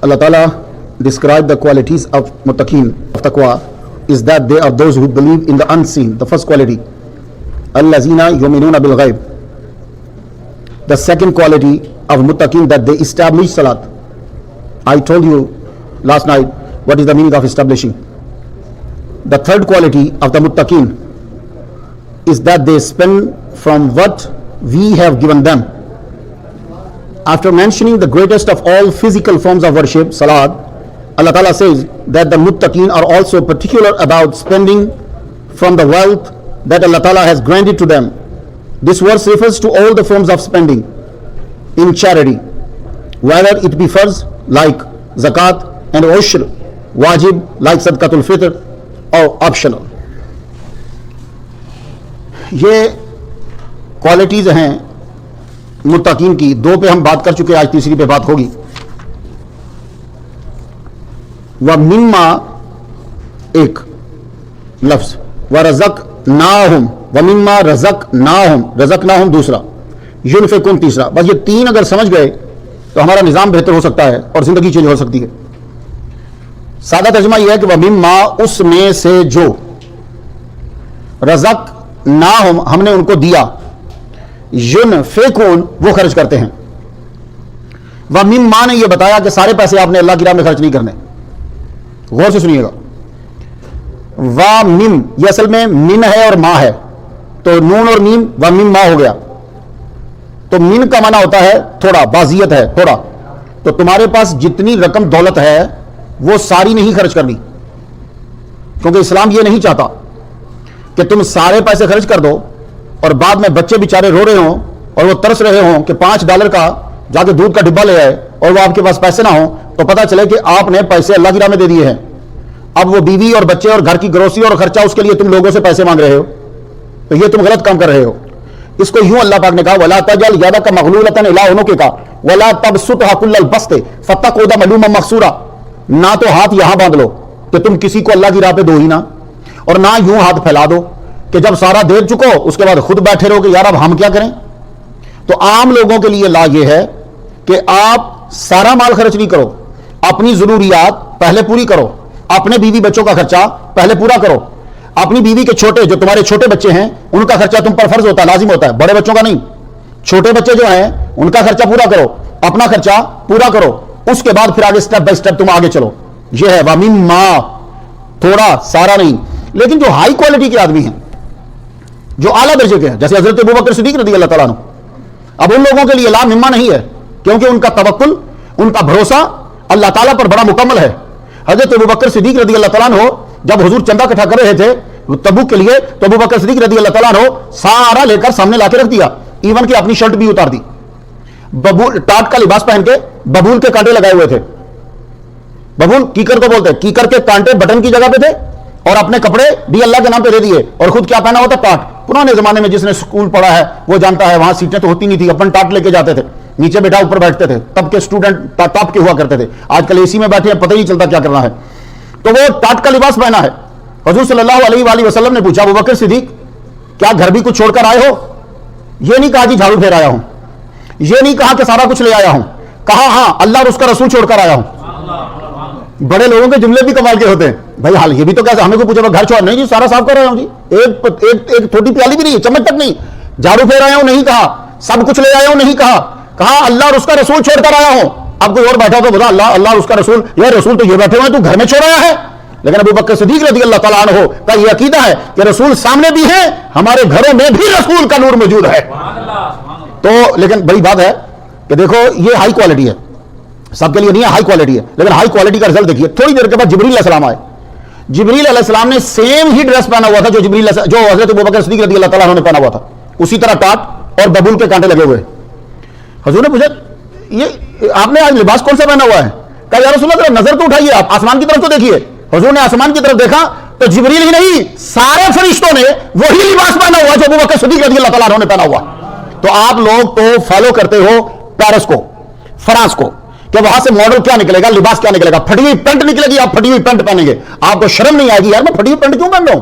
Allah Ta'ala described the qualities of muttaqeen, of taqwa, is that they are those who believe in the unseen. The first quality, allazina yu'minuna bil ghaib. The second quality of muttaqeen, that they establish salat. I told you last night what is the meaning of establishing. The third quality of the muttaqeen is that they spend from what we have given them. After mentioning the greatest of all physical forms of worship, salat, Allah Ta'ala says that the muttaqeen are also particular about spending from the wealth that Allah Ta'ala has granted to them. This verse refers to all the forms of spending in charity, whether it be farz like zakat and ushr, wajib like sadaqatul fitr, or optional. یہ qualities ہیں متقین کی. دو پہ ہم بات کر چکے, آج تیسری پہ بات ہوگی. وَمِمَّا ایک لفظ, وَرَزَقْنَاهُمْ وَمِمَّا رَزَقْنَاهُمْ رَزَقْنَاهُمْ دوسرا, يُنْفِقُونَ تیسرا. بس یہ تین اگر سمجھ گئے تو ہمارا نظام بہتر ہو سکتا ہے اور زندگی چینج ہو سکتی ہے. سادہ ترجمہ یہ ہے کہ وَمِمَّا اس میں سے جو, رزقناہم ہم نے ان کو دیا, ينفقون وہ خرچ کرتے ہیں. وَمِمَّا نے یہ بتایا کہ سارے پیسے آپ نے اللہ کی راہ میں خرچ نہیں کرنے. غور سے سنیے گا. وَمِم یہ اصل میں من ہے اور ما ہے, تو نون اور میم وَمِمَّا ہو گیا. تو من کا معنی ہوتا ہے تھوڑا, بازیت ہے تھوڑا. تو تمہارے پاس جتنی رقم دولت ہے وہ ساری نہیں خرچ کرنی, کیونکہ اسلام یہ نہیں چاہتا کہ تم سارے پیسے خرچ کر دو اور بعد میں بچے بیچارے رو رہے ہوں اور وہ ترس رہے ہوں کہ $5 کا جا کے دودھ کا ڈبہ لے آئے اور وہ آپ کے پاس پیسے نہ ہوں, تو پتہ چلے کہ آپ نے پیسے اللہ کی راہ میں دے دیے ہیں. اب وہ بیوی اور بچے اور گھر کی گروسری اور خرچہ, اس کے لیے تم لوگوں سے پیسے مانگ رہے ہو, تو یہ تم غلط کام کر رہے ہو. اس کو یوں اللہ پاک نے کہا, وَلَا تَجْعَلْ يَدَكَ مَغْلُولَةً إِلَىٰ عُنُقِكَ وَلَا تَبْسُطْهَا كُلَّ الْبَسْطِ فَتَقْعُدَ مَلُومًا مَحْسُورًا. نہ تو ہاتھ یہاں باندھ لو کہ تم کسی کو اللہ کی راہ پہ دو ہی نہ, اور نہ یوں ہاتھ پھیلا دو کہ جب سارا دے چکو اس کے بعد خود بیٹھے رہو کہ یار اب ہم کیا کریں. تو عام لوگوں کے لیے لا یہ ہے کہ آپ سارا مال خرچ نہیں کرو, اپنی ضروریات پہلے پوری کرو, اپنے بیوی بچوں کا خرچہ پہلے پورا کرو. اپنی بیوی کے چھوٹے, جو تمہارے چھوٹے بچے ہیں ان کا خرچہ تم پر فرض ہوتا ہے, لازم ہوتا ہے, بڑے بچوں کا نہیں. چھوٹے بچے جو ہیں ان کا خرچہ پورا کرو, اپنا خرچہ پورا کرو, اس کے بعد پھر آگے سٹیپ بائی سٹیپ تم آگے چلو. یہ ہے وَمِمَّا, تھوڑا سارا نہیں. لیکن جو ہائی کوالٹی کے آدمی ہیں, جو اعلیٰ درجے کے ہیں, جیسے حضرت ابوبکر صدیق رضی اللہ تعالیٰ عنہ, اب ان لوگوں کے لیے لا مما نہیں ہے, کیونکہ ان کا توکل, ان کا بھروسہ اللہ تعالیٰ پر بڑا مکمل ہے. حضرت ابوبکر صدیق رضی اللہ تعالیٰ عنہ جب حضور چندہ اکٹھا کر رہے تھے تبوک کے لیے, تو ابوبکر صدیق رضی اللہ تعالیٰ عنہ سارا لے کر سامنے لا کے رکھ دیا, ایون کہ اپنی شرٹ بھی اتار دی. ببول ٹاٹ کا لباس پہن کے ببول کے کانٹے لگائے ہوئے تھے. ببول کیکر کو بولتے ہیں, کیکر کے کانٹے بٹن کی جگہ پہ تھے, اور اپنے کپڑے بھی اللہ کے نام پہ دے دیے, اور خود کیا پہنا ہوتا ٹاٹ. پرانے زمانے میں جس نے اسکول پڑھا ہے وہ جانتا ہے, وہاں سیٹیں تو ہوتی نہیں تھی, اپن ٹاٹ لے کے جاتے تھے, نیچے بیٹھا اوپر بیٹھتے تھے. تب کے اسٹوڈنٹ ٹاپ کے ہوا کرتے تھے, آج کل اے سی میں بیٹھے ہیں, پتہ ہی نہیں چلتا کیا کرنا ہے. تو وہ ٹاٹ کا لباس پہنا ہے. حضور صلی اللہ علیہ وآلہ وسلم نے پوچھا, ابوبکر صدیق کیا گھر بھی کچھ چھوڑ کر آئے ہو؟ یہ نہیں کہا جی جھاڑو پھیر آیا ہوں, یہ نہیں کہا کہ سارا کچھ لے آیا ہوں, کہا ہاں اللہ اور اس کا رسول چھوڑ کر آیا ہوں. بڑے لوگوں کے جملے بھی کمال کے ہوتے ہیں. بھائی حال یہ بھی تو کیسے, ہمیں کو پوچھا گھر چھوڑ, نہیں جی سارا صاف کر رہا ہوں جی, ایک چھوٹی پیالی بھی نہیں, چمچ تک نہیں. جھاڑو پھیر آیا ہوں نہیں کہا, سب کچھ لے آیا ہوں نہیں کہا, کہا اللہ اور اس کا رسول چھوڑ کر آیا ہوں. اب کوئی اور بیٹھا تو بتا اللہ اور اس کا رسول, یہ رسول تو یہ بیٹھے ہوئے, تو گھر میں چھوڑ آیا ہے. لیکن ابوبکر صدیق رضی اللہ تعالیٰ عنہ کا یہ عقیدہ ہے کہ رسول سامنے بھی ہے, ہمارے گھروں میں بھی رسول کا نور موجود ہے. تو لیکن بڑی بات ہے کہ دیکھو یہ ہائی کوالٹی ہے, سب کے لیے نہیں ہے, ہائی کوالٹی ہے. لیکن ہائی کوالٹی کا رزلٹ دیکھیے, تھوڑی دیر کے بعد جبریل علیہ السلام آئے. جبریل علیہ السلام نے سیم ہی ڈریس پہنا ہوا تھا جو حضرت ابوبکر صدیق رضی اللہ تعالیٰ عنہ نے پہنا ہوا تھا, اسی طرح ٹاٹ اور ببول کے کانٹے لگے ہوئے. حضور نے پوچھا یہ آپ نے آج لباس کون سا پہنا ہوا ہے؟ کہا یا رسول اللہ نظر تو اٹھائیے, آپ آسمان کی طرف تو دیکھیے. حضور نے آسمان کی طرف دیکھا تو جبریل ہی نہیں, سارے فرشتوں نے وہی لباس پہنا ہوا جو ابوبکر صدیق رضی اللہ تعالیٰ عنہ نے پہنا ہوا. تو آپ لوگ تو فالو کرتے ہو پیرس کو, فرانس کو, کہ وہاں سے ماڈل کیا نکلے گا, لباس کیا نکلے گا, پھٹی ہوئی پینٹ نکلے گی, آپ پھٹی ہوئی پینٹ پہنیں گے. آپ کو شرم نہیں آئے گی یار میں پھٹی ہوئی پینٹ کیوں پہن رہا ہوں؟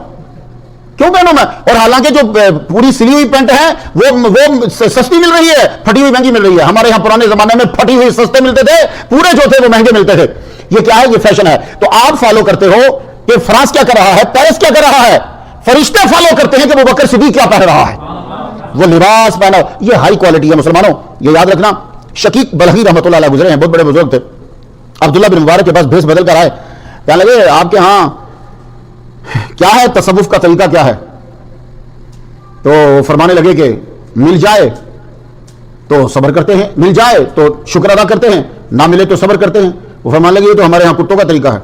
کیوں پہنوں میں؟ اور حالانکہ جو پوری سلی ہوئی پینٹ ہے وہ سستی مل رہی ہے، پھٹی ہوئی مہنگی مل رہی ہے. ہمارے یہاں پرانے زمانے میں پھٹی ہوئی سستے ملتے تھے، پورے جو تھے وہ مہنگے ملتے تھے. یہ کیا ہے؟ یہ فیشن ہے. تو آپ فالو کرتے ہو کہ فرانس کیا کر رہا ہے، پیرس کیا کر رہا ہے. فرشتے فالو کرتے ہیں کہ ابو بکر صدیق کیا پہن رہا ہے، وہ لباس پہنا. یہ ہائی کوالٹی ہے مسلمانوں، یہ یاد رکھنا. شقیق بلخی رحمۃ اللہ علیہ گزرے ہیں، بہت بڑے بزرگ تھے. عبداللہ بن مبارک کے پاس بھیس بدل کر آئے، کہنے لگے آپ کے ہاں کیا ہے، تصوف کا طریقہ کیا ہے؟ تو فرمانے لگے کہ مل جائے تو صبر کرتے ہیں، مل جائے تو شکر ادا کرتے ہیں، نہ ملے تو صبر کرتے ہیں. وہ فرمانے لگے یہ تو ہمارے ہاں کتوں کا طریقہ ہے،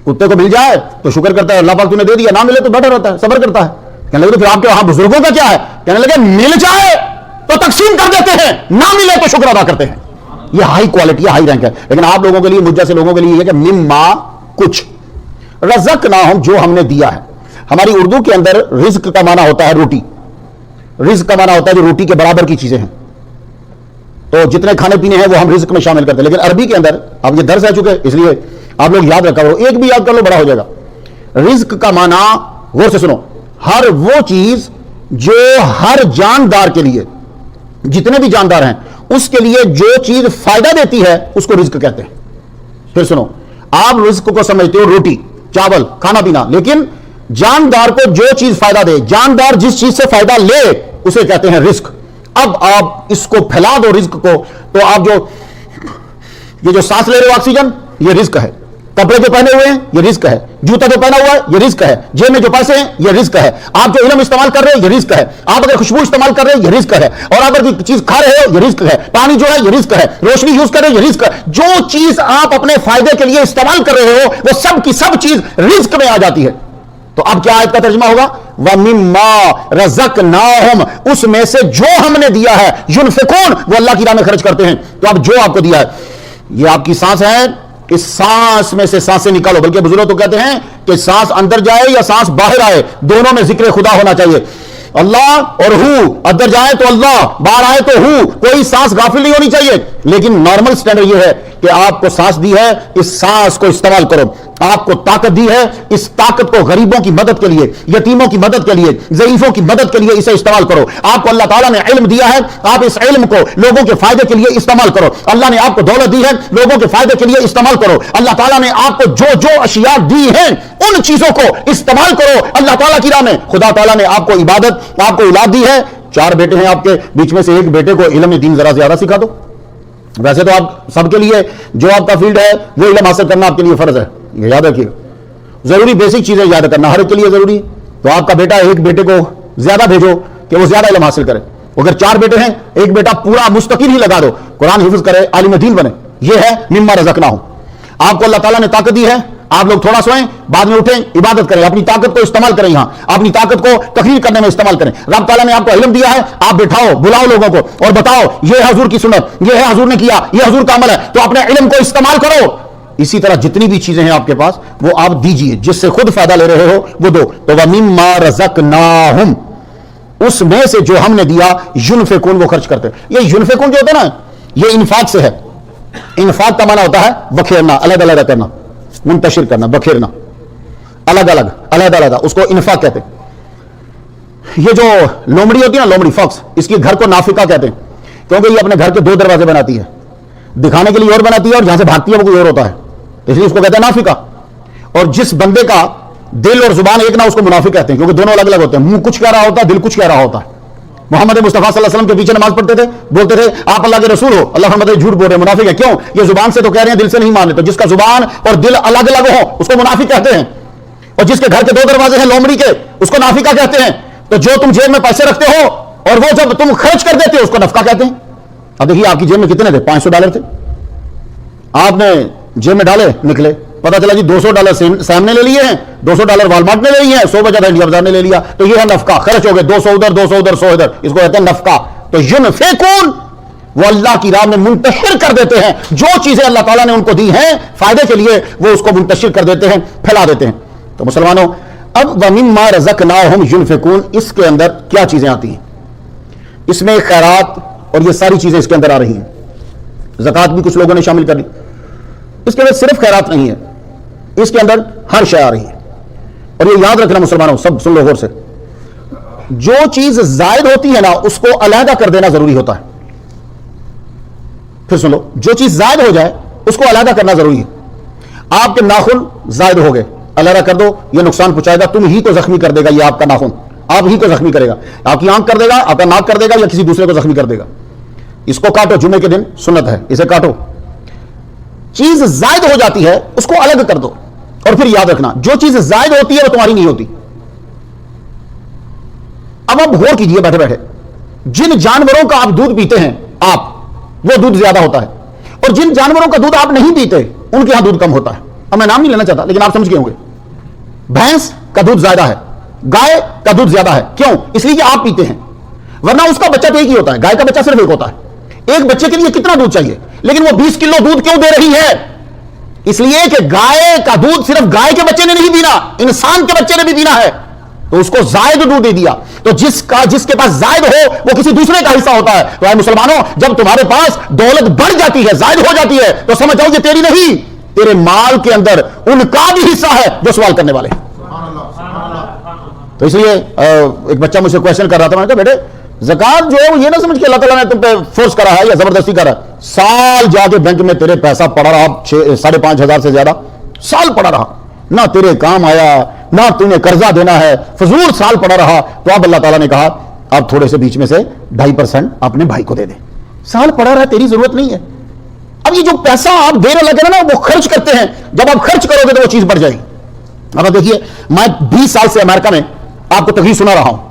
کتے کو مل جائے تو شکر کرتا ہے، اللہ پاک تو نے دے دیا، نہ ملے تو بیٹھا رہتا ہے، صبر کرتا ہے. کہنے لگے تو پھر آپ کے وہاں بزرگوں کا کیا ہے؟ کہنے لگے مل جائے تو تقسیم کر دیتے ہیں، نہ ملے تو شکر ادا کرتے ہیں. یہ ہائی کوالٹی ہے، ہائی رینک ہے. لیکن آپ لوگوں کے لیے، مجھ جیسے لوگوں کے لیے یہ کہ مما کچھ رزقناہم، جو ہم نے دیا ہے. ہماری اردو کے اندر رزق کا معنی ہوتا ہے روٹی، رزق کا معنی ہوتا ہے جو روٹی کے برابر کی چیزیں ہیں. تو جتنے کھانے پینے ہیں وہ ہم رزق میں شامل کرتے ہیں. لیکن عربی کے اندر اب یہ درس رہ چکے، اس لیے آپ لوگ یاد رکھا کرو، ایک بھی یاد کر لو بڑا ہو جائے گا. رزق کا معنی غور سے سنو، ہر وہ چیز جو ہر جاندار کے لیے، جتنے بھی جاندار ہیں اس کے لیے جو چیز فائدہ دیتی ہے اس کو رزق کہتے ہیں. پھر سنو، آپ رزق کو سمجھتے ہو روٹی چاول کھانا پینا، لیکن جاندار کو جو چیز فائدہ دے، جاندار جس چیز سے فائدہ لے اسے کہتے ہیں رزق. اب آپ اس کو پھیلا دو رزق کو، تو آپ یہ جو سانس لے رہے ہو آکسیجن، یہ رزق ہے. کپڑے جو پہنے ہوئے ہیں یہ رزق ہے، جوتا جو پہنا ہوا ہے یہ رزق ہے، جیب میں جو پیسے ہیں یہ رزق ہے، آپ جو علم استعمال کر رہے ہیں یہ رزق ہے، آپ اگر خوشبو استعمال کر رہے ہیں یہ رزق ہے، اور اگر کوئی چیز کھا رہے ہو یہ رزق ہے، پانی جو ہے یہ رزق ہے، روشنی یوز کر رہے ہیں یہ رزق ہے. جو چیز آپ اپنے فائدے کے لیے استعمال کر رہے ہو وہ سب کی سب چیز رزق میں آ جاتی ہے. تو اب کیا آیت کا ترجمہ ہوگا؟ وَمِمَّا رَزَقْنَاهُمْ، اس میں سے جو ہم نے دیا ہے، يُنْفِقُونَ، وہ اللہ کی راہ میں خرچ کرتے ہیں. تو اب جو آپ کو دیا ہے، یہ آپ کی سانس ہے، اس سانس میں سے سانسیں نکالو. بلکہ بزرگ تو کہتے ہیں کہ سانس اندر جائے یا سانس باہر آئے، دونوں میں ذکر خدا ہونا چاہیے. اللہ اور ہو، اندر جائے تو اللہ، باہر آئے تو ہو، کوئی سانس غافل نہیں ہونی چاہیے. لیکن نارمل سٹینڈرڈ یہ ہے کہ آپ کو سانس دی ہے، اس سانس کو استعمال کرو. آپ کو طاقت دی ہے، اس طاقت کو غریبوں کی مدد کے لیے، یتیموں کی مدد کے لیے، ضعیفوں کی مدد کے لیے اسے استعمال کرو. آپ کو اللہ تعالیٰ نے علم دیا ہے، آپ اس علم کو لوگوں کے فائدے کے لیے استعمال کرو. اللہ نے آپ کو دولت دی ہے، لوگوں کے فائدے کے لیے استعمال کرو. اللہ تعالیٰ نے آپ کو جو جو اشیاء دی ہیں ان چیزوں کو استعمال کرو اللہ تعالیٰ کی راہ میں. خدا تعالیٰ نے آپ کو عبادت، آپ کو اولاد دی ہے. 4 بیٹے ہیں آپ کے، بیچ میں سے ایک بیٹے کو علم دین ذرا زیادہ سکھا دو. ویسے تو آپ سب کے لیے جو آپ کا فیلڈ ہے وہ علم حاصل کرنا آپ کے لیے فرض ہے، یہ یاد رکھیے. ضروری بیسک چیزیں یاد کرنا ہر ایک کے لیے ضروری. تو آپ کا بیٹا، ایک بیٹے کو زیادہ بھیجو کہ وہ زیادہ علم حاصل کرے. اگر 4 بیٹے ہیں، ایک بیٹا پورا مستقل ہی لگا دو، قرآن حفظ کرے، عالم دین بنے. یہ ہے مما رزقناہم. آپ کو اللہ تعالیٰ نے طاقت دی ہے، آپ لوگ تھوڑا سوئیں، بعد میں اٹھیں، عبادت کریں، اپنی طاقت کو استعمال کریں، یہاں اپنی طاقت کو تقریر کرنے میں استعمال کریں. رب تعالیٰ نے آپ کو علم دیا ہے، آپ بٹھاؤ، بلاؤ لوگوں کو اور بتاؤ یہ حضور کی سنت، یہ ہے حضور نے کیا، یہ حضور کا عمل ہے. تو اپنے علم کو استعمال کرو. اسی طرح جتنی بھی چیزیں ہیں آپ کے پاس وہ آپ دیجئے، جس سے خود فائدہ لے رہے ہو وہ دو. تو وَمِمَّا رَزَقْنَاهُمْ، اس میں سے جو ہم نے دیا، يُنْفِقُونَ، وہ خرچ کرتے. یہ يُنْفِقُونَ جو ہوتا ہے نا، یہ انفاق سے ہے. انفاق کا معنی ہوتا ہے بکھیرنا، الگ الگ کرنا، منتشر کرنا، بکھیرنا، الگ الگ، علیحدہ علیحدہ، اس کو انفاق کہتے ہیں. یہ جو لومڑی ہوتی ہے نا، لومڑی فاکس، اس کے گھر کو نافقہ کہتے ہیں، کیونکہ یہ اپنے گھر کے 2 دروازے بناتی ہے، دکھانے کے لیے اور بناتی ہے اور جہاں سے بھاگتی ہے وہ کوئی اور ہوتا ہے، اس لیے اس کو کہتے ہیں نافقہ. اور جس بندے کا دل اور زبان ایک نہ، اس کو منافق کہتے ہیں، کیونکہ دونوں الگ الگ ہوتے ہیں. منہ کچھ کہہ رہا ہوتا ہے، دل کچھ کہہ رہا ہوتا ہے. محمد مصطفیٰ صلی اللہ علیہ وسلم کے پیچھے نماز پڑھتے تھے، بولتے تھے آپ اللہ کے رسول ہو، اللہ فرماتے ہیں جھوٹ بول رہے ہیں، منافق ہے. کیوں؟ یہ زبان سے تو کہہ رہے ہیں، دل سے نہیں مان رہے. تو جس کا زبان اور دل الگ الگ ہو اس کو منافق کہتے ہیں. اور جس کے گھر کے 2 دروازے ہیں لومڑی کے، اس کو نافقہ کہتے ہیں. تو جو تم جیب میں پیسے رکھتے ہو اور وہ جب تم خرچ کر دیتے ہو اس کو نفقہ کہتے ہیں. اب دیکھیے آپ کی جیب میں کتنے تھے؟ $500 تھے، آپ نے جیب میں ڈالے، نکلے، پتا چلا جی $200 سیم نے لے لیے ہیں، $200 والمارٹ نے لے لیے ہیں، 100 بچا تھا انڈیا بازار نے لے لیا. تو یہ ہے نفقہ، خرچ ہو گئے، 200 ادھر، 200 ادھر، 100 ادھر، اس کو کہتے ہیں نفقہ. تو ينفقون، وہ اللہ کی راہ میں منتشر کر دیتے ہیں. جو چیزیں اللہ تعالیٰ نے ان کو دی ہیں فائدے کے لیے، وہ اس کو منتشر کر دیتے ہیں، پھیلا دیتے ہیں. تو مسلمانوں، اب وَمِمَّا رَزَقْنَاهُمْ يُنْفِقُونَ، اس کے اندر کیا چیزیں آتی ہیں؟ اس میں خیرات اور یہ ساری چیزیں اس کے اندر آ رہی ہیں. زکوٰۃ بھی کچھ لوگوں نے شامل کر لی. اس کے اندر صرف خیرات نہیں ہے، اس کے اندر ہر شے آ رہی ہے. اور یہ یاد رکھنا مسلمانوں، سب سن لو غور سے، جو چیز زائد ہوتی ہے نا اس کو علیحدہ کر دینا ضروری ہوتا ہے. پھر سن لو، جو چیز زائد ہو جائے اس کو علیحدہ کرنا ضروری ہے. آپ کے ناخن زائد ہو گئے، علیحدہ کر دو، یہ نقصان پہنچائے گا، تم ہی کو زخمی کر دے گا، یہ آپ کا ناخن آپ ہی کو زخمی کرے گا، آپ کی آنکھ کر دے گا، آپ کا ناک کر دے گا، یا کسی دوسرے کو زخمی کر دے گا. اس کو کاٹو، جمعے کے دن سنت ہے، اسے کاٹو. چیز زائد ہو جاتی ہے اس کو الگ کر دو. اور پھر یاد رکھنا، جو چیز زائد ہوتی ہے وہ تمہاری نہیں ہوتی. اب آپ غور کیجئے بیٹھے بیٹھے، جن جانوروں کا آپ دودھ پیتے ہیں آپ، وہ دودھ زیادہ ہوتا ہے، اور جن جانوروں کا دودھ آپ نہیں پیتے ان کے ہاں دودھ کم ہوتا ہے. اب میں نام نہیں لینا چاہتا لیکن آپ سمجھ گئے ہوں گے. بھینس کا دودھ زیادہ ہے، گائے کا دودھ زیادہ ہے. کیوں؟ اس لیے کہ آپ پیتے ہیں، ورنہ اس کا بچہ تو ایک ہی ہوتا ہے، گائے کا بچہ صرف ایک ہوتا ہے. ایک بچے کے لیے کتنا دودھ چاہیے، لیکن وہ 20 کلو دودھ کیوں دے رہی ہے؟ اس لیے کہ گائے کا دودھ صرف گائے کے بچے نے نہیں پینا، انسان کے بچے نے بھی پینا ہے، تو اس کو زائد دودھ دے دیا. تو جس کے پاس زائد ہو وہ کسی دوسرے کا حصہ ہوتا ہے. تو اے مسلمانوں، جب تمہارے پاس دولت بڑھ جاتی ہے، زائد ہو جاتی ہے، تو سمجھ جاؤ یہ تیری نہیں، تیرے مال کے اندر ان کا بھی حصہ ہے جو سوال کرنے والے. تو اس لیے ایک بچہ مجھ سے کوشچن کر رہا تھا، میں نے کہا بیٹے زکات جو ہے وہ یہ نہ سمجھ کے اللہ تعالیٰ نے تم پہ فورس کرا ہے یا زبردستی کرا ہے. سال جا کے بینک میں تیرے پیسہ پڑا رہا 5,500 سے زیادہ، سال پڑا رہا، نہ تیرے کام آیا، نہ تمہیں قرضہ دینا ہے، فضول سال پڑا رہا. تو اب اللہ تعالیٰ نے کہا اب تھوڑے سے بیچ میں سے 2.5% اپنے بھائی کو دے دے. سال پڑا رہا، تیری ضرورت نہیں ہے. اب یہ جو پیسہ آپ دینے لگے نا وہ خرچ کرتے ہیں، جب آپ خرچ کرو گے تو وہ چیز بڑھ جائے گی. اب دیکھیے، میں 20 سال سے امریکہ میں آپ کو تقریر سنا رہا ہوں.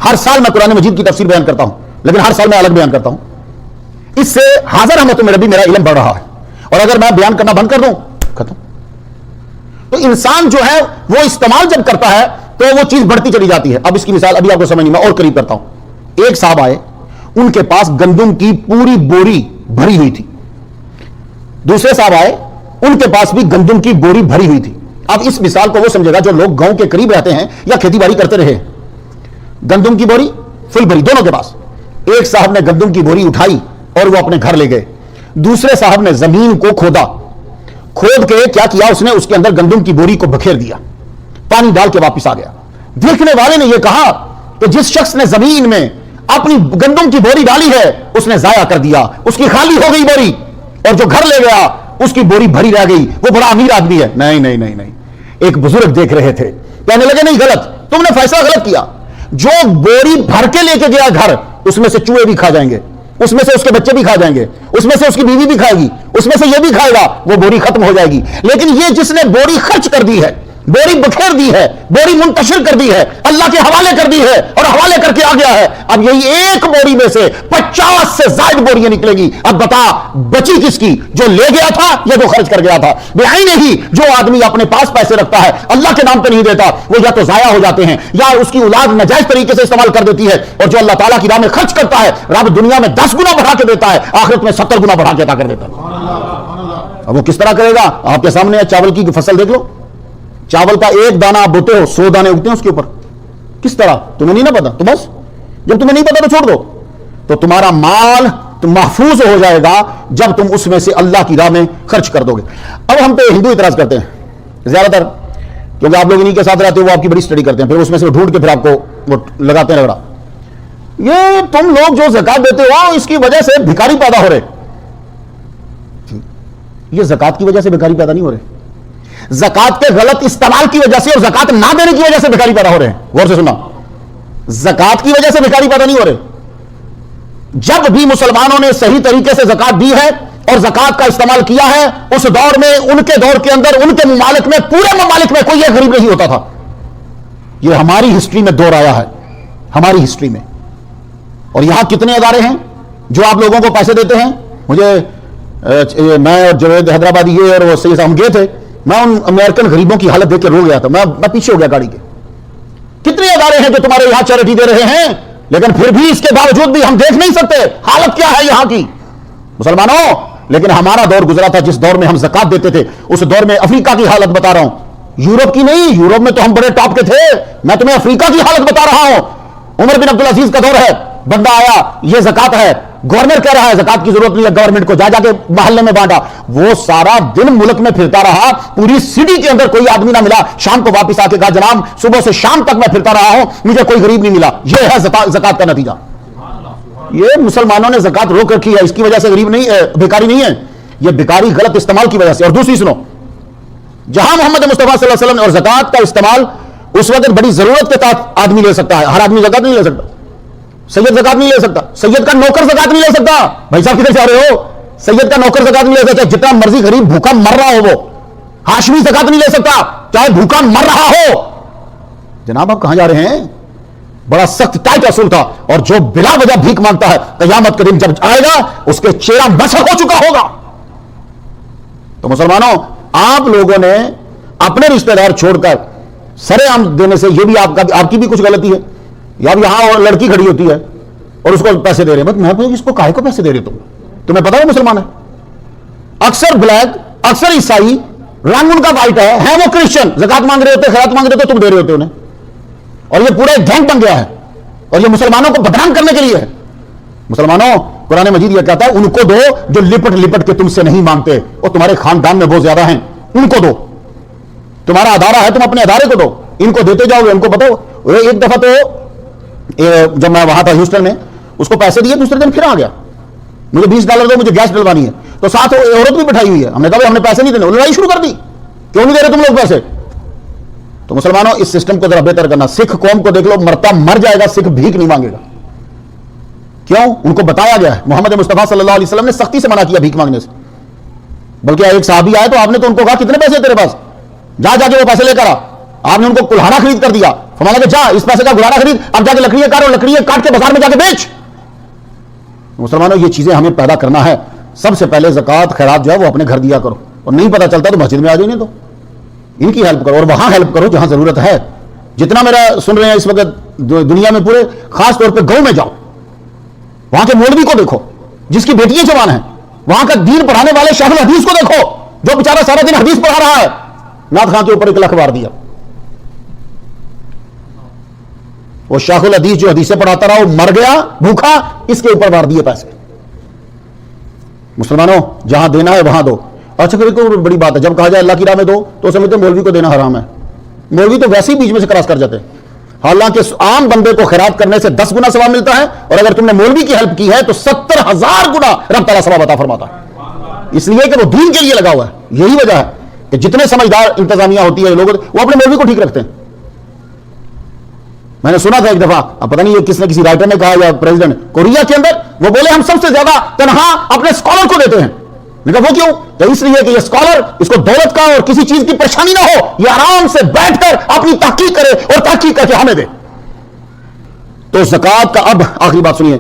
ہر سال میں قرآن مجید کی تفسیر بیان کرتا ہوں، لیکن ہر سال میں الگ بیان کرتا ہوں. اس سے حاضر رحمت میں بھی میرا علم بڑھ رہا ہے، اور اگر میں بیان کرنا بند کر دوں ختم. تو انسان جو ہے وہ استعمال جب کرتا ہے تو وہ چیز بڑھتی چلی جاتی ہے. اب اس کی مثال ابھی آپ کو سمجھ نہیں، میں اور قریب کرتا ہوں. ایک صاحب آئے، ان کے پاس گندم کی پوری بوری بھری ہوئی تھی. دوسرے صاحب آئے، ان کے پاس بھی گندم کی بوری بھری ہوئی تھی. اب اس مثال کو وہ سمجھے گا جو لوگ گاؤں کے قریب رہتے ہیں یا کھیتی باڑی کرتے رہے. گندم کی بوری فل بھری دونوں کے پاس. ایک صاحب نے گندم کی بوری اٹھائی اور وہ اپنے گھر لے گئے. دوسرے صاحب نے زمین کو کھودا، کھود کے کیا کیا، اس نے اس کے اندر گندم کی بوری کو بکھیر دیا، پانی ڈال کے واپس آ گیا. دیکھنے والے نے یہ کہا کہ جس شخص نے زمین میں اپنی گندم کی بوری ڈالی ہے اس نے ضائع کر دیا، اس کی خالی ہو گئی بوری، اور جو گھر لے گیا اس کی بوری بھری رہ گئی. وہ بڑا امیر آدمی ہے. نہیں نہیں نہیں نہیں، ایک بزرگ دیکھ رہے تھے، کہنے لگے نہیں، غلط، تم نے فیصلہ غلط کیا. جو بوری بھر کے لے کے گیا گھر، اس میں سے چوہے بھی کھا جائیں گے، اس میں سے اس کے بچے بھی کھا جائیں گے، اس میں سے اس کی بیوی بھی کھائے گی، اس میں سے یہ بھی کھائے گا، وہ بوری ختم ہو جائے گی. لیکن یہ جس نے بوری خرچ کر دی ہے، بوری بکھیر دی ہے، بوری منتشر کر دی ہے، اللہ کے حوالے کر دی ہے اور حوالے کر کے آ گیا ہے، اب یہی ایک بوری میں سے 50 سے زائد بوریاں نکلے گی. اب بتا بچی کس کی، جو لے گیا تھا یا جو خرچ کر گیا تھا؟ بہائی نہیں. جو آدمی اپنے پاس پیسے رکھتا ہے اللہ کے نام پہ نہیں دیتا، وہ یا تو ضائع ہو جاتے ہیں یا اس کی اولاد ناجائز طریقے سے استعمال کر دیتی ہے. اور جو اللہ تعالیٰ کی راہ میں خرچ کرتا ہے، رب دنیا میں 10 گنا بڑھا کے دیتا ہے، آخرت میں 70 گنا بڑھا کے عطا کر دیتا ہے. اب وہ کس طرح کرے گا؟ آپ کے سامنے چاول کی فصل دیکھ لو. چاول کا ایک دانہ آپ بوتے ہو، 100 دانے اگتے ہیں اس کے اوپر. کس طرح؟ تمہیں نہیں نہ پتا، تو بس جب تمہیں نہیں پتا تو چھوڑ دو. تو تمہارا مال محفوظ ہو جائے گا جب تم اس میں سے اللہ کی راہ میں خرچ کر دو گے. اب ہم پہ ہندو اعتراض کرتے ہیں زیادہ تر، کیونکہ آپ لوگ انہیں کے ساتھ رہتے ہو، وہ آپ کی بڑی اسٹڈی کرتے ہیں، پھر اس میں سے ڈھونڈ کے پھر آپ کو وہ لگاتے ہیں رگڑا. یہ تم لوگ جو زکات دیتے ہو اس کی وجہ سے بھکاری پیدا ہو رہے. یہ زکات کی وجہ سے بھکاری پیدا نہیں ہو رہے، زکات کے غلط استعمال کی وجہ سے اور زکات نہ دینے کی وجہ سے بھکاری پیدا ہو رہے ہیں. غور سے سننا، زکات کی وجہ سے بھکاری پیدا نہیں ہو رہے. جب بھی مسلمانوں نے صحیح طریقے سے زکات دی ہے اور زکات کا استعمال کیا ہے، اس دور میں، ان کے دور کے اندر، ان کے ممالک میں، پورے ممالک میں کوئی ایک غریب نہیں ہوتا تھا. یہ ہماری ہسٹری میں دور آیا ہے، ہماری ہسٹری میں. اور یہاں کتنے ادارے ہیں جو آپ لوگوں کو پیسے دیتے ہیں. مجھے میں اور جوید حیدرآبادی یہ اور وہ سید صاحب گئے تھے، میں ان امریکن غریبوں کی حالت دیکھ کے رو گیا تھا. میں پیچھے ہو گیا گاڑی کے. کتنے ادارے ہیں جو تمہارے یہاں چیریٹی دے رہے ہیں، لیکن پھر بھی اس کے باوجود بھی ہم دیکھ نہیں سکتے حالت کیا ہے یہاں کی مسلمانوں. لیکن ہمارا دور گزرا تھا جس دور میں ہم زکات دیتے تھے، اس دور میں افریقہ کی حالت بتا رہا ہوں، یورپ کی نہیں. یورپ میں تو ہم بڑے ٹاپ کے تھے، میں تمہیں افریقہ کی حالت بتا رہا ہوں. عمر بن عبدالعزیز کا دور ہے، بندہ آیا، یہ زکات ہے، گورنر کہہ رہا ہے زکات کی ضرورت نہیں ہے گورنمنٹ کو، جا کے محلے میں بانٹا، وہ سارا دن ملک میں پھرتا رہا، پوری سٹی کے اندر کوئی آدمی نہ ملا، شام کو واپس آ کے کہا جناب صبح سے شام تک میں پھرتا رہا ہوں مجھے کوئی غریب نہیں ملا۔ یہ ہے زکات کا نتیجہ۔ یہ مسلمانوں نے زکات روک رکھی ہے، اس کی وجہ سے غریب نہیں ہے، بھیکاری نہیں ہے، یہ بھیکاری غلط استعمال کی وجہ سے۔ اور دوسری سنو، جہاں محمد مصطفیٰ صلی اللہ علیہ وسلم اور زکات کا استعمال اس وقت بڑی ضرورت کے تحت آدمی لے سکتا ہے، ہر آدمی زکات نہیں لے سکتا، سید زکات نہیں لے سکتا، سید کا نوکر زکات نہیں لے سکتا۔ بھائی صاحب کدھر سے آ رہے ہو؟ سید کا نوکر زکات نہیں لے سکتا، جتنا مرضی غریب بھوکا مر رہا ہو وہ، ہاشمی زکات نہیں لے سکتا چاہے بھوکا مر رہا ہو۔ جناب آپ کہاں جا رہے ہیں؟ بڑا سخت ٹائٹ اصول تھا، اور جو بلا وجہ بھیک مانگتا ہے قیامت کے دن جب آئے گا اس کے چہرہ مسخ ہو چکا ہوگا۔ تو مسلمانوں، آپ لوگوں نے اپنے رشتہ دار چھوڑ کر سرے عام دینے سے، یہ بھی آپ کی بھی کچھ غلطی ہے۔ یا یہاں اور لڑکی کھڑی ہوتی ہے اور اس کو پیسے دے رہے ہیں، میں اس کو کاہے کو پیسے دے رہے تمہیں پتا ہے مسلمان ہے؟ اکثر بلیک، اکثر عیسائی، رنگ ان کا وائٹ ہے وہ کرسچن، زکات مانگ رہے ہوتے، خیرات مانگ رہے ہوتے، تم دے رہے ہوتے انہیں، اور یہ پورا ایک گینگ بن گیا ہے، اور یہ مسلمانوں کو بدنام کرنے کے لیے ہے۔ مسلمانوں، قرآن مجید یہ کہتا ہے ان کو دو جو لپٹ لپٹ کے تم سے نہیں مانگتے، اور تمہارے خاندان میں بہت زیادہ ہیں، ان کو دو۔ تمہارا ادارہ ہے، تم اپنے ادارے کو دو، ان کو دیتے جاؤ گے، ان کو بتاؤ۔ ایک دفعہ تو جب میں وہاں تھا ہیوسٹن میں، اس کو پیسے دیے، دوسرے دن پھر آ گیا، مجھے $20 دو، مجھے گیس ڈلوانی ہے، تو ساتھ عورت بھی بٹھائی ہوئی ہے، ہم نے کہا ہم نے پیسے نہیں دینے، لڑائی شروع کر دی، کیوں نہیں دے رہے تم لوگ پیسے؟ تو مسلمانوں، اس سسٹم کو ذرا بہتر کرنا۔ سکھ قوم کو دیکھ لو، مرتا مر جائے گا، سکھ بھیک نہیں مانگے گا۔ کیوں؟ ان کو بتایا گیا ہے، محمد مصطفیٰ صلی اللہ علیہ وسلم نے سختی سے منع کیا بھیک مانگنے سے۔ بلکہ ایک صحابی آئے تو آپ نے تو ان کو کہا کتنے پیسے تیرے پاس، جا کے وہ پیسے لے کر آ۔ آپ نے ان کو کلہاڑا خرید کر دیا، فرمایا کہ جا اس پیسے کا کلہاڑا خرید، اب جا کے لکڑیاں کاٹ، اور لکڑیاں کاٹ کے بازار میں جا کے بیچ۔ مسلمانوں، یہ چیزیں ہمیں پیدا کرنا ہے۔ سب سے پہلے زکات خیرات جو ہے وہ اپنے گھر دیا کرو، اور نہیں پتا چلتا تو مسجد میں آ جائیں، تو ان کی ہیلپ کرو، اور وہاں ہیلپ کرو جہاں ضرورت ہے۔ جتنا میرا سن رہے ہیں اس وقت دنیا میں پورے، خاص طور پہ گاؤں میں جاؤ، وہاں کے مولوی کو دیکھو جس کی بیٹیاں جوان ہیں، وہاں کا دین پڑھانے والے شیخ الحدیث کو دیکھو جو بیچارہ سارا دن حدیث پڑھا رہا ہے، نعت خان کے اوپر 1 لاکھ مار دیا۔ وہ شیخ الحدیث جو حدیثیں پڑھاتا رہا وہ مر گیا بھوکا، اس کے اوپر مار دیے پیسے۔ مسلمانوں، جہاں دینا ہے وہاں دو۔ اچھا، پھر ایک بڑی بات ہے، جب کہا جائے اللہ کی راہ میں دو تو سمجھتے ہیں مولوی کو دینا حرام ہے۔ مولوی تو ویسے ہی بیچ میں سے کراس کر جاتے ہیں، حالانکہ عام بندے کو خیرات کرنے سے 10 گنا ثواب ملتا ہے، اور اگر تم نے مولوی کی ہیلپ کی ہے تو 70,000 گنا رب تعالیٰ ثواب عطا فرماتا ہے، اس لیے کہ وہ دین کے لیے لگا ہوا ہے۔ یہی وجہ ہے کہ جتنے سمجھدار انتظامیہ ہوتی ہے لوگ، وہ اپنے مولوی کو ٹھیک رکھتے ہیں۔ میں نے سنا تھا ایک دفعہ، اب پتہ نہیں یہ کس نے، کسی رائٹر نے کہا یا پریزیڈنٹ، کوریا کے اندر وہ بولے ہم سب سے زیادہ تنخواہ اپنے اسکالر کو دیتے ہیں۔ میں کہا وہ کیوں؟ تو اس لیے کہ یہ اسکالر، اس کو دولت کا اور کسی چیز کی پریشانی نہ ہو، یہ آرام سے بیٹھ کر اپنی تحقیق کرے اور تحقیق کر کے ہمیں دے۔ تو زکات کا اب آخری بات سنیے،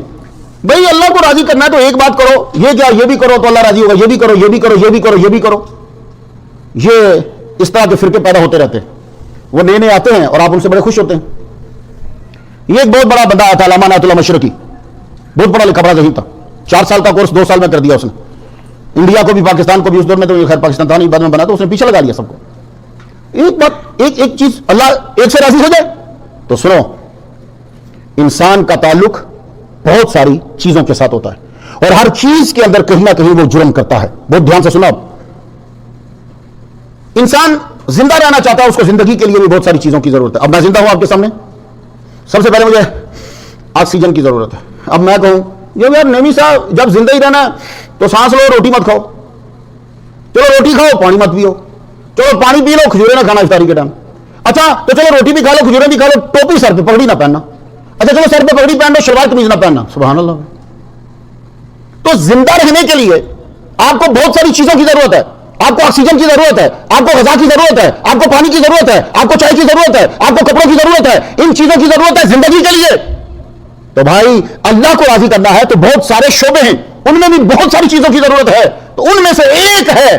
بھئی اللہ کو راضی کرنا ہے تو ایک بات کرو، یہ کیا، یہ بھی کرو تو اللہ راضی ہوگا، یہ بھی کرو، یہ بھی کرو، یہ بھی کرو، یہ بھی کرو۔ یہ اس طرح کے فرقے پیدا ہوتے رہتے ہیں، وہ نئے نئے آتے ہیں اور آپ ان سے بڑے خوش ہوتے ہیں۔ یہ ایک بہت بڑا بندہ تھا، علامہ عنایت اللہ مشرقی، بہت پڑھا لکھا بڑا ذہین تھا، 4 سال کا کورس 2 سال میں کر دیا اس نے، انڈیا کو بھی پاکستان کو بھی، اس دور میں تو خیر پاکستان تھا نہیں، بعد میں بنا تو اس نے پیچھے لگا لیا سب کو۔ ایک بات، ایک چیز، اللہ ایک سے راضی ہو جائے تو سنو، انسان کا تعلق بہت ساری چیزوں کے ساتھ ہوتا ہے، اور ہر چیز کے اندر کہیں نہ کہیں وہ جرم کرتا ہے۔ بہت دھیان سے سنو، انسان زندہ رہنا چاہتا ہے، اس کو زندگی کے لیے بھی بہت ساری چیزوں کی ضرورت ہے۔ اب میں زندہ ہوں آپ کے سامنے، سب سے پہلے مجھے آکسیجن کی ضرورت ہے۔ اب میں کہوں یار نمی صاحب جب زندہ ہی رہنا تو سانس لو، روٹی مت کھاؤ، چلو روٹی کھاؤ پانی مت پیو، چلو پانی پی لو، کھجورے نہ کھانا افطاری کے ٹائم، اچھا تو چلو روٹی بھی کھا لو، کھجورے بھی کھا لو، ٹوپی سر پہ پگڑی نہ پہننا، اچھا چلو سر پہ پگڑی پہن لو، شلوار قمیض نہ پہننا، سبحان اللہ۔ تو زندہ رہنے کے لیے آپ کو بہت ساری چیزوں کی ضرورت ہے، آپ کو آکسیجن کی ضرورت ہے، آپ کو غذا کی ضرورت ہے، آپ کو پانی کی ضرورت ہے، آپ کو چائے کی ضرورت ہے، آپ کو کپڑوں کی ضرورت ہے، ان چیزوں کی ضرورت ہے زندگی کے لیے۔ تو بھائی اللہ کو راضی کرنا ہے تو بہت سارے شعبے ہیں، ان میں بھی بہت ساری چیزوں کی ضرورت ہے، تو ان میں سے ایک ہے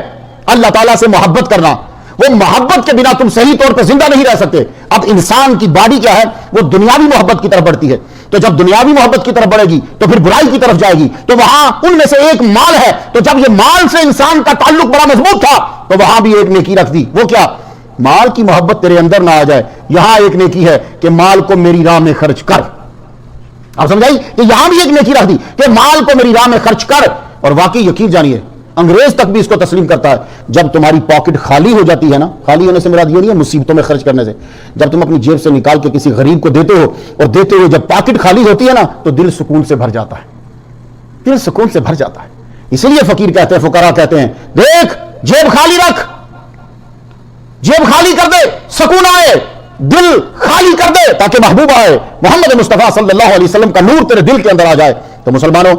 اللہ تعالیٰ سے محبت کرنا۔ وہ محبت کے بنا تم صحیح طور پہ زندہ نہیں رہ سکتے۔ اب انسان کی باڈی کیا ہے، وہ دنیاوی محبت کی طرف بڑھتی ہے، تو جب دنیاوی محبت کی طرف بڑھے گی تو پھر برائی کی طرف جائے گی، تو وہاں ان میں سے ایک مال ہے، تو جب یہ مال سے انسان کا تعلق بڑا مضبوط تھا تو وہاں بھی ایک نیکی رکھ دی، وہ کیا، مال کی محبت تیرے اندر نہ آ جائے۔ یہاں ایک نیکی ہے کہ مال کو میری راہ میں خرچ کر، آپ سمجھائی کہ یہاں بھی ایک نیکی رکھ دی کہ مال کو میری راہ میں خرچ کر. اور واقعی یقین جانیے انگریز تک بھی اس کو تسلیم کرتا ہے. جب تمہاری پاکٹ خالی ہو جاتی ہے نا، خالی ہونے سے مراد یہ نہیں ہے مصیبتوں میں خرچ کرنے سے، جب تم اپنی جیب سے نکال کے کسی غریب کو دیتے ہو اور دیتے ہوئے جب پاکٹ خالی ہوتی ہے نا تو دل سکون سے بھر جاتا ہے، دل سکون سے بھر جاتا ہے. اسی لیے فقیر کہتے ہیں، فقراء کہتے ہیں دیکھ جیب خالی رکھ، جیب خالی کر دے، سکون آئے، دل خالی کر دے تاکہ محبوب آئے، محمد مصطفیٰ صلی اللہ علیہ وسلم کا نور تیرے دل کے اندر آ جائے. تو مسلمانوں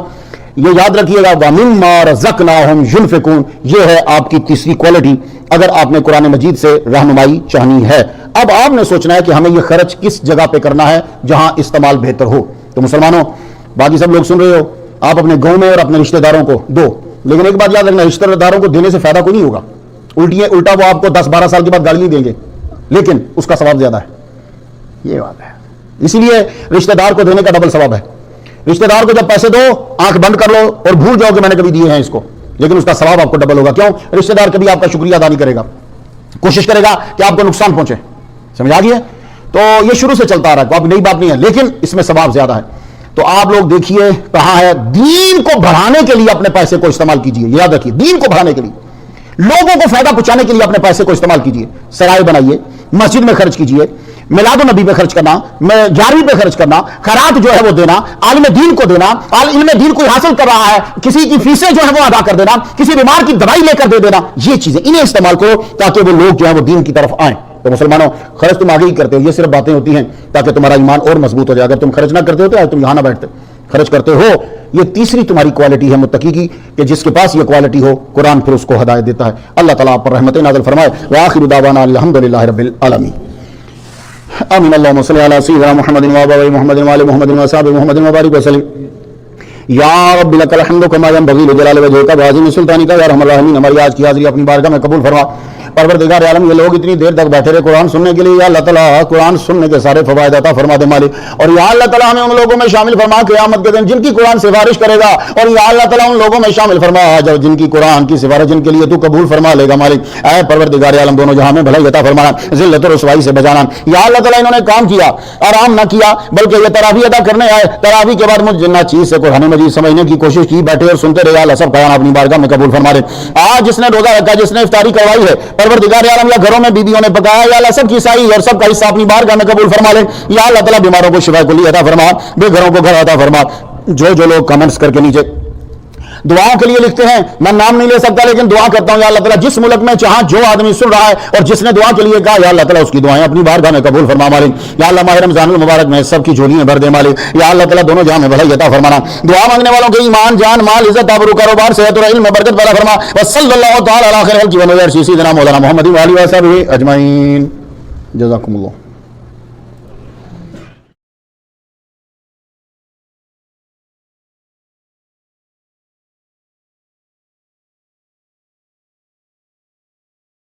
یہ یاد رکھیے گا وَمِمَّا رَزَقْنَاهُمْ يُنْفِقُونَ، یہ ہے آپ کی تیسری کوالٹی اگر آپ نے قرآن مجید سے رہنمائی چاہنی ہے. اب آپ نے سوچنا ہے کہ ہمیں یہ خرچ کس جگہ پہ کرنا ہے جہاں استعمال بہتر ہو. تو مسلمانوں باقی سب لوگ سن رہے ہو، آپ اپنے گاؤں میں اور اپنے رشتہ داروں کو دو، لیکن ایک بات یاد رکھنا، رشتہ داروں کو دینے سے فائدہ کوئی نہیں ہوگا، الٹا وہ آپ کو 10-12 سال کے بعد گالی دیں گے، لیکن اس کا ثواب زیادہ ہے. یہ بات ہے، اسی لیے رشتہ دار کو دینے کا ڈبل ثواب ہے. رشتہ دار کو جب پیسے دو آنکھ بند کر لو اور بھول جاؤ کہ میں نے کبھی دیے ہیں اس کو، لیکن اس کا ثواب آپ کو ڈبل ہوگا. کیوں؟ رشتہ دار کبھی آپ کا شکریہ ادا نہیں کرے گا، کوشش کرے گا کہ آپ کو نقصان پہنچے. سمجھ آ گئی ہے؟ تو یہ شروع سے چلتا آ رہا ہے، کوئی نئی بات نہیں ہے، لیکن اس میں ثواب زیادہ ہے. تو آپ لوگ دیکھیے کہاں ہے، دین کو بڑھانے کے لیے اپنے پیسے کو استعمال کیجیے. یاد رکھیے دین کو بڑھانے کے لیے، لوگوں کو فائدہ پہنچانے کے لیے اپنے پیسے کو استعمال کیجیے. سرائے بنائیے، مسجد میں خرچ کیجیے، میلاد النبی پہ خرچ کرنا، 11ویں پہ خرچ کرنا، خیرات جو ہے وہ دینا، عالم دین کو دینا، علم دین کو حاصل کر رہا ہے کسی کی فیسیں جو ہے وہ ادا کر دینا، کسی بیمار کی دوائی لے کر دے دینا. یہ چیزیں انہیں استعمال کرو تاکہ وہ لوگ جو ہے وہ دین کی طرف آئیں. تو مسلمانوں خرچ تم آگے ہی کرتے ہو، یہ صرف باتیں ہوتی ہیں تاکہ تمہارا ایمان اور مضبوط ہو جائے. اگر تم خرچ نہ کرتے ہو تو تم یہاں نہ بیٹھتے. خرچ کرتے ہو، یہ تیسری تمہاری کوالٹی ہے متقی کی کہ جس کے پاس یہ کوالٹی ہو قرآن پھر اس کو ہدایت دیتا ہے. اللہ تعالیٰ آپ پر رحمت نازل فرمائے. وآخر دعوانا الحمدللہ رب العالمین. آمین. اللہم صلی علی سیدنا محمد وعلی محمد وعلی محمد وصحبہ محمد وبارک وسلم. یا رب لک الحمد کما ینبغی لجلال وجہک وعظیم سلطانک یا ارحم الراحمین. ہماری آج کی حاضری اپنی بارگاہ میں قبول فرما. پروردگار عالم یہ لوگ اتنی دیر تک بیٹھے رہے قرآن سننے کے لیے، یا اللہ تعالیٰ قرآن سننے کے سارے فوائد عطا فرما دے مالک. اور یا اللہ تعالیٰ ہمیں ان لوگوں میں شامل فرما قیامت کے دن جن کی قرآن سفارش کرے گا، اور یا اللہ تعالیٰ ان لوگوں میں شامل فرما جو جن کی قرآن کی سفارش جن کے لیے تو قبول فرما لے گا مالک. اے پروردگار عالم دونوں جہاں میں بھلائی عطا فرمانا، ذلت و رسوائی سے بچانا. یا اللہ تعالیٰ انہوں نے کام کیا، آرام نہ کیا، بلکہ یہ تراویح ادا کرنے آئے، تراویح کے بعد مجھ جنہ چیز سے قرآن مجید سمجھنے کی کوشش کی، بیٹھے اور سنتے رہے. اللہ سب کا اپنی بارگاہ میں قبول فرما لے. آج جس نے روزہ رکھا، جس نے افطاری کروائی ہے، پروردگار عالم یا گھروں میں بیویوں نے پکایا، یا اللہ سب کی عیسائی اور سب کا حصہ اپنی بارگاہ میں قبول فرما لے. یا اللہ تعالیٰ بیماروں کو شفا کلی عطا فرما، بے گھروں کو گھر عطا فرما. جو لوگ کمنٹس کر کے نیچے دعاؤں کے لیے لکھتے ہیں، میں نام نہیں لے سکتا لیکن دعا کرتا ہوں یا اللہ تعالیٰ جس ملک میں چاہاں جو آدمی سن رہا ہے اور جس نے دعا کے لیے کہا، یا اللہ تعالیٰ اس کی دعائیں اپنی بارگاہ میں قبول فرما مالک. یا اللہ ماہ رمضان المبارک میں سب کی جھولیاں بھر دے مالک. یا اللہ تعالیٰ دونوں جہاں میں بھلائی عطا فرمانا. دعا مانگنے والوں کے ایمان، جان، مال، عزت، آبرو، کاروبار، صحت اور علم میں برکت پیدا فرما. وصلی اللہ تعالی علی خیر خلقہ سیدنا مولانا محمد وعلی وصحبہ اجمعین. جزاکم اللہ.